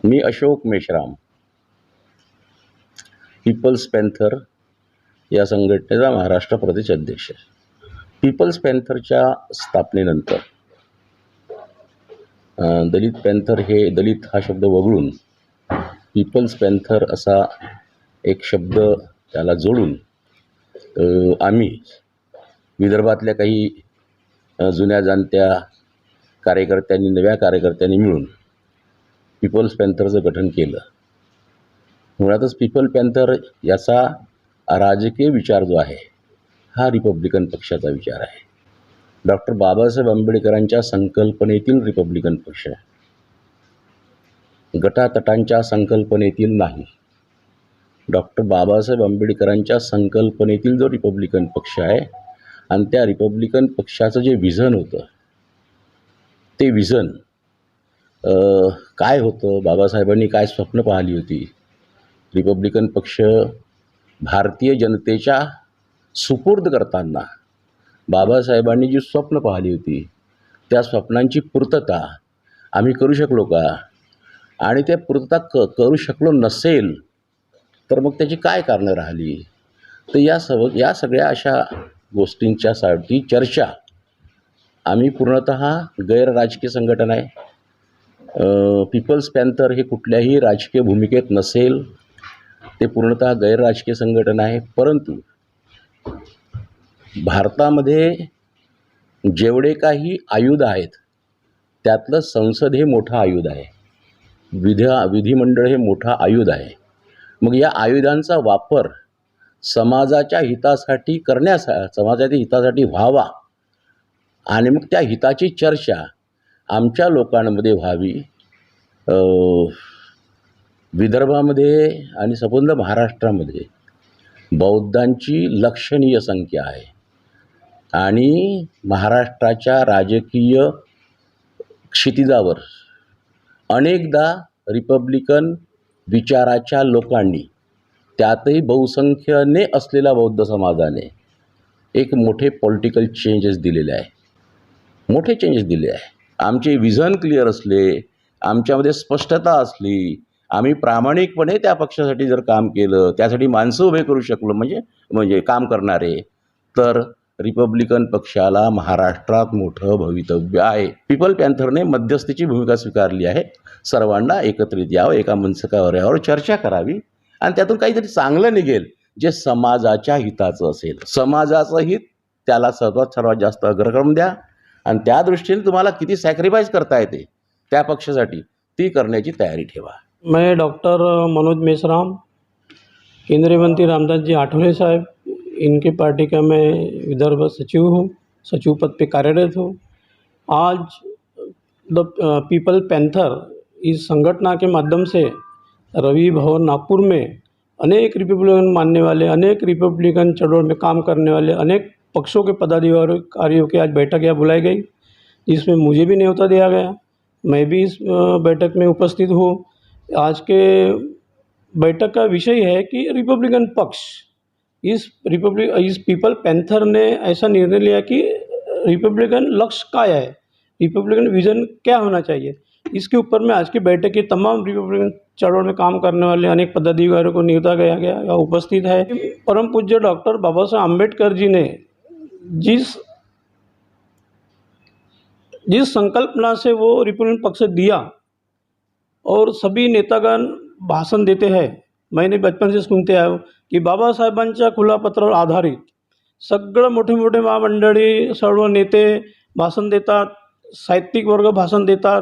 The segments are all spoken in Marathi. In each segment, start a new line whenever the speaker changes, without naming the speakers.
मी अशोक मेश्राम, पीपल्स पॅन्थर या संघटनेचा महाराष्ट्र प्रदेश अध्यक्ष. पीपल्स पॅन्थरच्या स्थापनेनंतर दलित पॅन्थर हे दलित हा शब्द वगळून पीपल्स पॅन्थर असा एक शब्द त्याला जोडून आम्ही विदर्भातल्या काही जुन्या जाणत्या कार्यकर्त्यांनी, नव्या कार्यकर्त्यांनी मिळून पीपल्स पॅन्थरचं गठन केलं. मुळातच पीपल पॅन्थर याचा राजकीय विचार जो आहे हा रिपब्लिकन पक्षाचा विचार आहे. डॉक्टर बाबासाहेब आंबेडकरांच्या संकल्पनेतील रिपब्लिकन पक्ष, गटातटांच्या संकल्पनेतील नाही. डॉक्टर बाबासाहेब आंबेडकरांच्या संकल्पनेतील जो रिपब्लिकन पक्ष आहे आणि त्या रिपब्लिकन पक्षाचं जे विझन होतं ते विझन काय होतं, बाबासाहेबांनी काय स्वप्न पाहिली होती. रिपब्लिकन पक्ष भारतीय जनतेच्या सुपूर्द करताना बाबासाहेबांनी जी स्वप्न पाहिली होती त्या स्वप्नांची पूर्तता आम्ही करू शकलो का, आणि त्या पूर्तता करू शकलो नसेल तर मग त्याची काय कारणं राहिली. तर या सगळ्या अशा गोष्टींच्यासाठी चर्चा आम्ही पूर्णतः गैर राजकीय संघटना आहे. पीपल्स पॅन्थर हे कुठल्याही राजकीय भूमिकेत नसेल, ते पूर्णतः गैर राजकीय संघटना आहे. परंतु भारतामध्ये जेवढे काही आयुध आहेत त्यातलं संसद हे मोठं आयुध आहे, विधिमंडळ हे मोठा आयुध आहे. मग या आयुधांचा वापर समाजाच्या हितासाठी समाजाच्या हितासाठी व्हावा आणि मग त्या हिताची चर्चा आमच्या लोकांमध्ये व्हावी. विदर्भामध्ये आणि संपूर्ण महाराष्ट्रामध्ये बौद्धांची लक्षणीय संख्या आहे आणि महाराष्ट्राच्या राजकीय क्षितिजावर अनेकदा रिपब्लिकन विचाराच्या लोकांनी, त्यातही बहुसंख्यने असलेल्या बौद्ध समाजाने एक मोठे पॉलिटिकल चेंजेस दिलेले आहे, मोठे चेंजेस दिले आहे. आमचे विझन क्लिअर असले, आमच्यामध्ये स्पष्टता असली, आम्ही प्रामाणिकपणे त्या पक्षासाठी जर काम केलं, त्यासाठी माणसं उभे करू शकलो म्हणजे काम करणारे, तर रिपब्लिकन पक्षाला महाराष्ट्रात मोठं भवितव्य आहे. पीपल पॅन्थरने मध्यस्थीची भूमिका स्वीकारली आहे. सर्वांना एकत्रित यावं, एका मंचकावर यावर चर्चा करावी आणि त्यातून काहीतरी चांगलं निघेल जे समाजाच्या हिताचं असेल. समाजाचं हित त्याला सर्वात जास्त अग्रक्रम द्या आणि त्या दृष्टीने तुम्हाला किती सॅक्रिफाईस करता येते त्या पक्षासाठी ती करण्याची तयारी ठेवा.
मैं डॉक्टर मनोज मेश्राम, केंद्रीय मंत्री रामदास जी आठवले साहब, इनके पार्टी का मैं विदर्भ सचिव हूँ, सचिव पद पे कार्यरत हूँ. आज द पीपल पैंथर इस संगठन के माध्यम से रवि भवन नागपुर में अनेक रिपब्लिकन मानने वाले, अनेक रिपब्लिकन चळवळ में काम करने वाले अनेक पक्षों के पदाधिकारियों की आज बैठक यहाँ बुलाई गई, जिसमें मुझे भी न्योता दिया गया. मैं भी इस बैठक में उपस्थित हूँ. आज के बैठक का विषय है कि रिपब्लिकन पक्ष इस पीपल पैंथर ने ऐसा निर्णय लिया कि रिपब्लिकन लक्ष्य क्या है, रिपब्लिकन विज़न क्या होना चाहिए. इसके ऊपर में आज की बैठक के तमाम रिपब्लिकन चळवळ में काम करने वाले अनेक पदाधिकारियों को न्योता गया या उपस्थित है. परम पूज्य डॉक्टर बाबा साहब आम्बेडकर जी ने जिस संकल्पना से वो रिपब्लिकन पक्ष दिया और सभी नेतागण भाषण देते हैं, मैंने बचपन से सुनते आया की बाबासाहेबांच्या खुल्या पत्रावर आधारित सगळं मोठे मोठे महामंडळी, सर्व नेते भाषण देतात, साहित्यिक वर्ग भाषण देतात.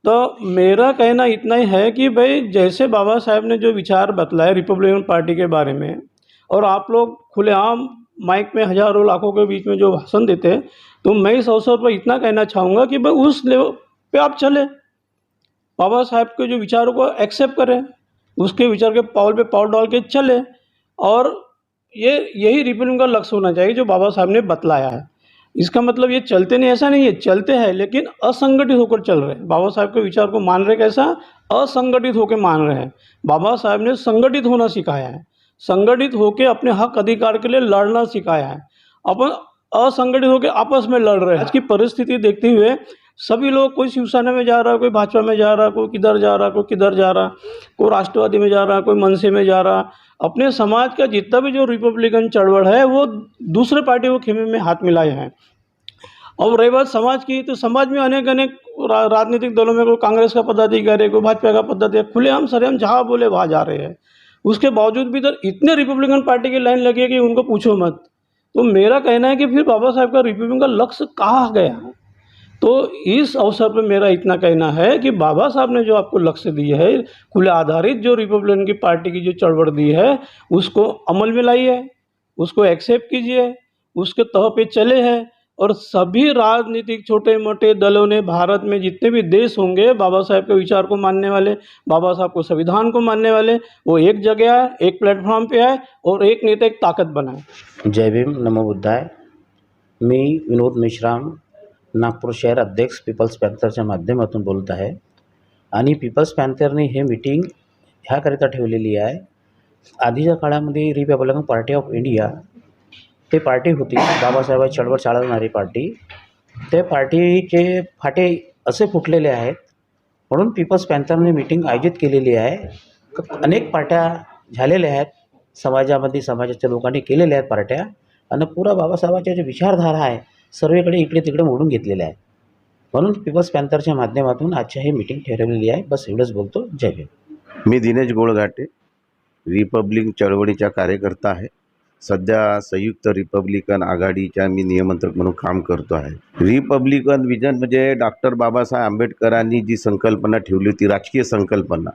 तो मेरा कहना इतना ही है कि भाई जैसे बाबा साहब ने जो विचार बतलाए रिपब्लिकन पार्टी के बारे में, और आप लोग खुलेआम माइक में हजारों लाखों के बीच में जो भाषण देते हैं, तो मैं इस अवसर पर इतना कहना चाहूँगा कि भाई उस लेवल पे आप चले, बाबा साहब के जो विचारों को एक्सेप्ट करें, उसके विचार के पाउल पे पाउल डाल के चले, और यही रिपब्लिकन का लक्ष्य होना चाहिए जो बाबा साहब ने बतलाया है. इसका मतलब ये चलते नहीं, ऐसा नहीं है, चलते हैं लेकिन असंगठित होकर चल रहे हैं. बाबा साहब के विचार को मान रहे कैसा, असंगठित होकर मान रहे हैं. बाबा साहब ने संगठित होना सिखाया है, संगठित होकर अपने हक अधिकार के लिए लड़ना सिखाया है. अपन असंगठित होकर आपस में लड़ रहे हैं. आज की परिस्थिति देखते हुए सभी लोग, कोई शिवसेना में जा रहा, कोई भाजपा में जा रहा, कोई किधर जा रहा, कोई किधर जा रहा, कोई राष्ट्रवादी में जा रहा, कोई मनसे में जा रहा। अपने समाज का जितना भी जो रिपब्लिकन चळवळ है वो दूसरे पार्टी को खेमे में हाथ मिलाए हैं। और रही बात समाज की, तो समाज में अनेक अनेक राजनीतिक दलों में कोई कांग्रेस का पदाधिकारी, कोई भाजपा का पदाधिकारी, खुलेआम सरेआम जहाँ बोले वहाँ जा रहे हैं। उसके बावजूद भी इधर इतने रिपब्लिकन पार्टी की लाइन लगी है कि उनको पूछो मत। तो मेरा कहना है कि फिर बाबा साहब का रिपब्लिकन का लक्ष्य कहाँ गया? तो इस अवसर पर मेरा इतना कहना है कि बाबा साहब ने जो आपको लक्ष्य दिए है, खुले आधारित जो रिपब्लिकन की पार्टी की जो चळवळ दी है, उसको अमल में लाइए, उसको एक्सेप्ट कीजिए, उसके तह पे चले हैं। और सभी राजनीतिक छोटे मोटे दलों ने, भारत में जितने भी देश होंगे बाबा साहब के विचार को मानने वाले, बाबा साहब को संविधान को मानने वाले, वो एक जगह आए, एक प्लेटफॉर्म पे आए और एक नेता एक ताकत बनाए।
जय भीम, नमो बुद्धाय. मी विनोद मेश्राम, नागपूर शहर अध्यक्ष पीपल्स पॅन्थरच्या माध्यमातून बोलत आहे. आणि पीपल्स पॅन्थरने हे मीटिंग ह्याकरिता ठेवलेली आहे. आधीच्या काळामध्ये रिपब्लिकन पार्टी ऑफ इंडिया ते पार्टी होती, बाबासाहेबांची चळवळ चालवणारी पार्टी. ते पार्टीचे फाटे असे फुटलेले आहेत, म्हणून पीपल्स पॅन्थरने मीटिंग आयोजित केलेली आहे. अनेक पार्ट्या झालेल्या आहेत समाजामध्ये, समाजाच्या लोकांनी केलेल्या आहेत पार्ट्या, आणि पुरा बाबासाहेबांच्या जे विचारधारा आहे सर्वीकडे इकडे तिकडे मोडून घेतलेल्या आहे. म्हणून पीपल्स पॅन्थरच्या माध्यमातून आजच्या ही मीटिंग ठरवलेली आहे. बस एवढंच बोलतो. जय भीम.
मी दिनेश गोळघाटे, रिपब्लिक चळवळीचा कार्यकर्ता आहे. सध्या संयुक्त रिपब्लिकन आघाडीच्या मी नियमंत्रक म्हणून काम करतो आहे. रिपब्लिकन विजन म्हणजे डॉक्टर बाबासाहेब आंबेडकरांनी जी संकल्पना ठेवली होती, राजकीय संकल्पना.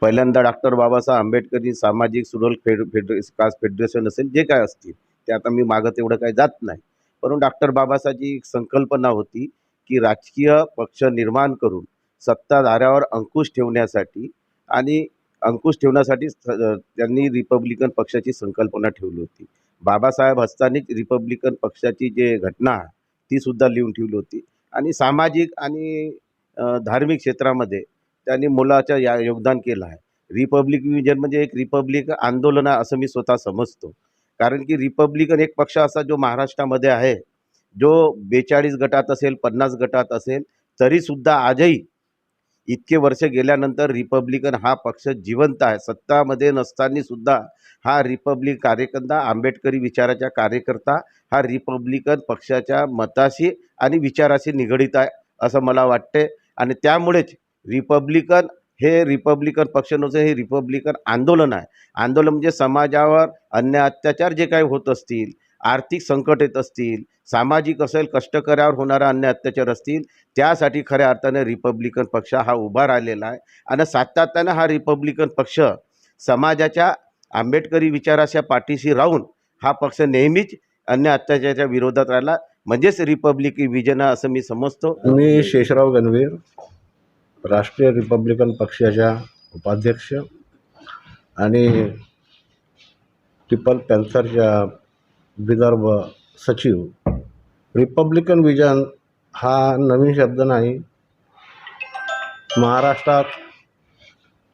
पहिल्यांदा डॉक्टर बाबासाहेब आंबेडकरांनी सामाजिक सुडोल कास्ट फेडरेशन असेल, जे काय असतील ते, आता मी मागं तेवढं काही जात नाही, परंतु डॉक्टर बाबासाहेबांची एक संकल्पना होती की राजकीय पक्ष निर्माण करून सत्ताधाऱ्यावर अंकुश ठेवण्यासाठी, आणि अंकुश ठेवण्यासाठी त्यांनी रिपब्लिकन पक्षाची संकल्पना ठेवली होती. बाबासाहेब असतानाच रिपब्लिकन पक्षाची जे घटना आहे ती सुद्धा लिहून ठेवली होती. आणि सामाजिक आणि धार्मिक क्षेत्रामध्ये त्यांनी मोलाचं योगदान केलं आहे. रिपब्लिक विजन म्हणजे एक रिपब्लिक आंदोलन आहे असं मी स्वतः समजतो. कारण की रिपब्लिकन एक पक्ष असा जो महाराष्ट्रामध्ये आहे, जो 42 गटात असेल, 50 गटात असेल, तरीसुद्धा आजही इतके वर्ष गेल्यानंतर रिपब्लिकन हा पक्ष जिवंत आहे. सत्तामध्ये नसतानासुद्धा हा रिपब्लिक कार्यकर्ता, आंबेडकरी विचाराचा कार्यकर्ता, हा रिपब्लिकन पक्षाच्या मताशी आणि विचाराशी निगडीत आहे असं मला वाटते. आणि त्यामुळेच रिपब्लिकन हे रिपब्लिकन पक्ष नसून हे रिपब्लिकन आंदोलन आहे. आंदोलन म्हणजे समाजावर अन्याय अत्याचार जे काही होत असतील, आर्थिक संकट येत असतील, सामाजिक असेल, कष्टकऱ्यावर होणारा अन्याय अत्याचार असतील, त्यासाठी खऱ्या अर्थाने रिपब्लिकन पक्ष हा उभा राहिलेला आहे. आणि सातत्याने हा रिपब्लिकन पक्ष समाजाच्या आंबेडकरी विचाराच्या पाठीशी राहून हा पक्ष नेहमीच अन्याय अत्याचाराच्या विरोधात राहिला, म्हणजेच रिपब्लिक विजन असं मी समजतो.
मी शेषराव गणवीर, राष्ट्रीय रिपब्लिकन पक्षाचा उपाध्यक्ष आणि पीपल पॅन्थरचा विदर्भ सचिव. रिपब्लिकन विजन हा नवीन शब्द नाही. महाराष्ट्रात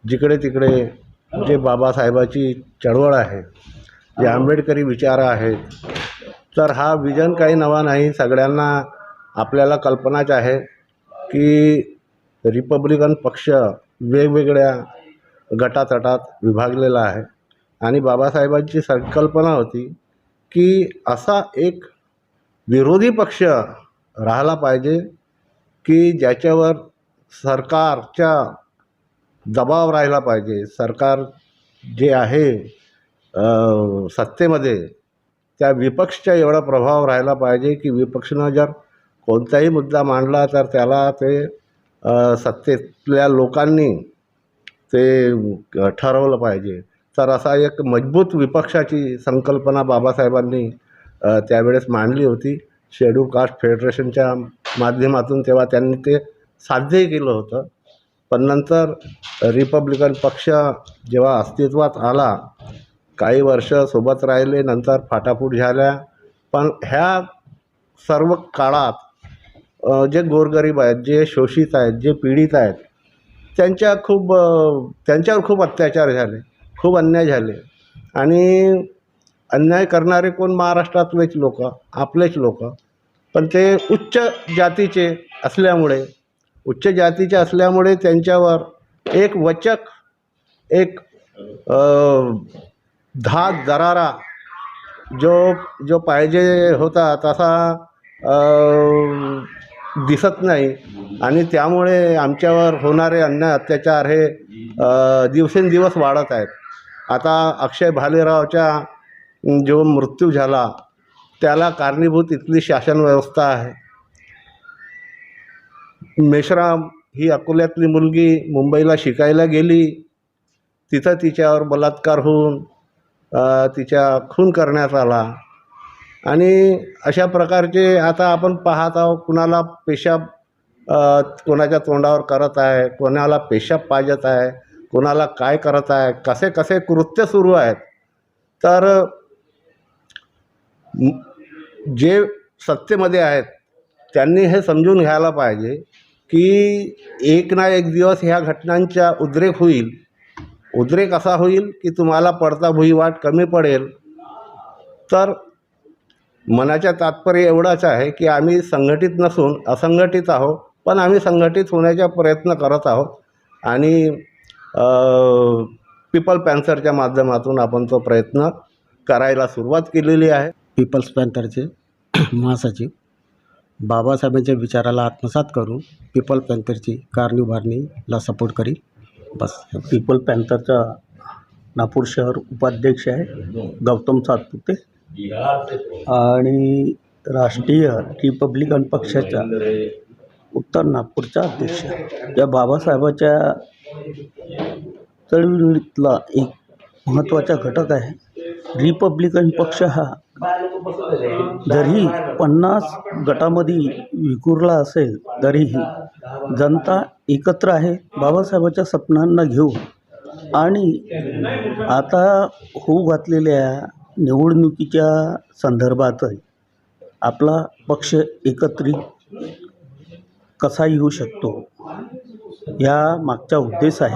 जिकडे तिकडे जे बाबासाहेबाची चळवळ आहे, जे आंबेडकरी विचार आहेत, तर हा विजन काही नवा नाही. सगळ्यांना आपल्याला कल्पनाच आहे की रिपब्लिकन पक्ष वेगवेगळ्या गटातटात विभागलेला आहे. आणि बाबासाहेबांची संकल्पना होती की असा एक विरोधी पक्ष राहिला पाहिजे की ज्याच्यावर सरकारचा दबाव राहिला पाहिजे. सरकार जे आहे सत्तेमध्ये, त्या विपक्षाचा एवढा प्रभाव राहिला पाहिजे की विपक्षानं जर कोणताही मुद्दा मांडला तर त्याला ते सत्तेतल्या लोकांनी ते ठरवलं पाहिजे. तर असा एक मजबूत विपक्षाची संकल्पना बाबासाहेबांनी त्यावेळेस मांडली होती शेड्यूल कास्ट फेडरेशनच्या माध्यमातून. तेव्हा त्यांनी ते साध्यही केलं होतं. पण नंतर रिपब्लिकन पक्ष जेव्हा अस्तित्वात आला, काही वर्ष सोबत राहिले, नंतर फाटाफूट झाल्या. पण ह्या सर्व काळात जे गोरगरीब आहेत, जे शोषित आहेत, जे पीडित आहेत, त्यांच्यावर खूप अत्याचार झाले, खूप अन्याय झाले. आणि अन्याय करणारे कोण? महाराष्ट्रातलेच लोक, आपलेच लोक. पण ते उच्च जातीचे असल्यामुळे त्यांच्यावर एक वचक, एक धाक दरारा जो पाहिजे होता तसा दिसत नाही आणि त्यामुळे आमच्यावर होणारे अन्याय अत्याचार हे दिवसेंदिवस वाढत आहेत. आता अक्षय भालेरावचा जो मृत्यू झाला त्याला कारणीभूत इथली शासन व्यवस्था आहे. मेश्राम ही अकोल्यातली मुलगी मुंबईला शिकायला गेली, तिथं तिच्यावर बलात्कार होऊन तिचा खून करण्यात आला आणि अशा प्रकारचे आता आपण पाहत आहोत. कुणाला पेशाब कोणाच्या तोंडावर करत आहे, कोणाला पेशाब पाजत आहे, कोणाला काय करत आहे, कसे कसे कृत्य सुरू आहेत. तर जे सत्तेमध्ये आहेत त्यांनी हे समजून घ्यायला पाहिजे की एक ना एक दिवस ह्या घटनांचा उद्रेक होईल. उद्रेक असा होईल की तुम्हाला पडता भुईवाट कमी पडेल. तर मनाच्या तात्पर्य एवढाच आहे की आम्ही संघटित नसून असंघटित आहोत, पण आम्ही संघटित होण्याचा प्रयत्न करत आहोत आणि पीपल पॅन्थरच्या माध्यमातून आपण तो प्रयत्न करायला सुरुवात केलेली आहे.
पीपल्स पॅन्थरचे महासचिव बाबासाहेबांच्या विचाराला आत्मसात करून पीपल पॅन्थरची कारभारणीला सपोर्ट करील. बस.
पीपल पॅन्थरचा नागपूर शहर उपाध्यक्ष आहे गौतम सातपुते आणि राष्ट्रीय रिपब्लिकन पक्षाचा उत्तर नागपूरचा अध्यक्ष आहे. या बाबासाहेबाच्या चळवळीतला एक महत्त्वाचा घटक आहे. रिपब्लिकन पक्ष हा जरी 50 गटामध्ये विखुरला असेल तरीही जनता एकत्र आहे बाबासाहेबाच्या स्वप्नांना घेऊन. आणि आता होऊ घातलेल्या निवडणुकीच्या संदर्भातही आपला पक्ष एकत्रित कसा येऊ शकतो या मागचा उद्देश आहे.